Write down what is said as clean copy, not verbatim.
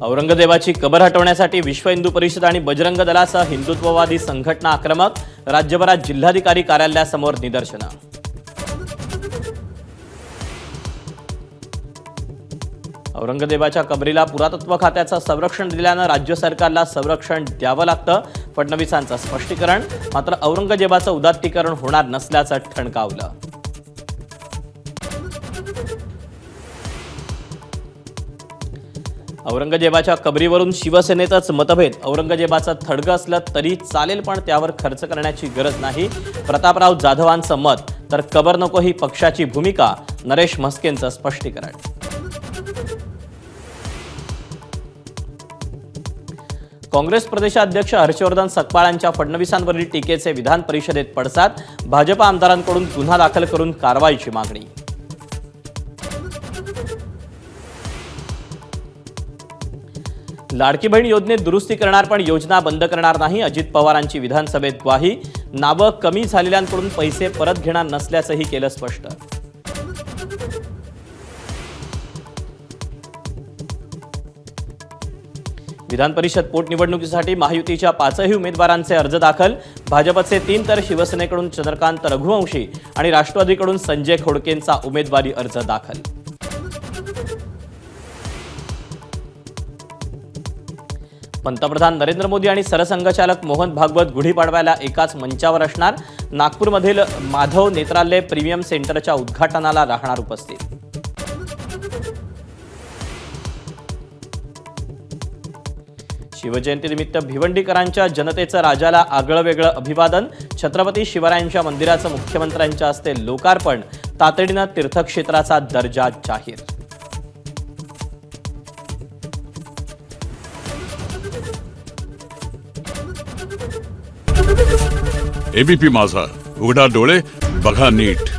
औरंगजेबाची कबर हटवण्यासाठी विश्व हिंदू परिषद आणि बजरंग दलासह हिंदुत्ववादी संघटना आक्रमक। राज्यभरात जिल्हाधिकारी कार्यालयासमोर निदर्शनं। औरंगजेबाच्या कबरीला पुरातत्व खात्याचं संरक्षण दिल्यानं राज्य सरकारला संरक्षण द्यावं लागतं। फडणवीसांचं स्पष्टीकरण। मात्र औरंगजेबाचं उदात्तीकरण होणार नसल्याचं ठणकावलं। औरंगजेबाच्या कबरीवरून शिवसेनेतच मतभेद। औरंगजेबाचं थडगं असलं तरी चालेल, पण त्यावर खर्च करण्याची गरज नाही। प्रतापराव जाधवांचं मत। तर कबर नको ही पक्षाची भूमिका। नरेश म्हस्केंचं स्पष्टीकरण। काँग्रेस प्रदेशाध्यक्ष हर्षवर्धन सकपाळांच्या फडणवीसांवरील टीकेचे विधान परिषदेत पडसाद। भाजप आमदारांकडून गुन्हा दाखल करून कारवाईची मागणी। लाडकी बहीण योजनेत दुरुस्ती करणार, पण योजना बंद करणार नाही। अजित पवारांची विधानसभेत ग्वाही। नावं कमी झालेल्यांकडून पैसे परत घेणार नसल्याचंही केलं स्पष्ट। विधान परिषद पोटनिवडणुकीसाठी महायुतीच्या 5ही उमेदवारांचे अर्ज दाखल। भाजपचे 3 तर शिवसेनेकडून चंद्रकांत रघुवंशी आणि राष्ट्रवादीकडून संजय खोडकेंचा उमेदवारी अर्ज दाखल। पंतप्रधान नरेंद्र मोदी आणि सरसंघचालक मोहन भागवत गुढीपाडव्याला एकाच मंचावर असणार। नागपूरमधील माधव नेत्रालय प्रीमियम सेंटरच्या उद्घाटनाला राहणार उपस्थित। शिवजयंतीनिमित्त भिवंडीकरांच्या जनतेचं राजाला आगळंवेगळं अभिवादन। छत्रपती शिवरायांच्या मंदिराचं मुख्यमंत्र्यांच्या हस्ते लोकार्पण। तातडीनं तीर्थक्षेत्राचा दर्जा जाहीर। एबीपी माझा, उघडा डोळे बघा नीट।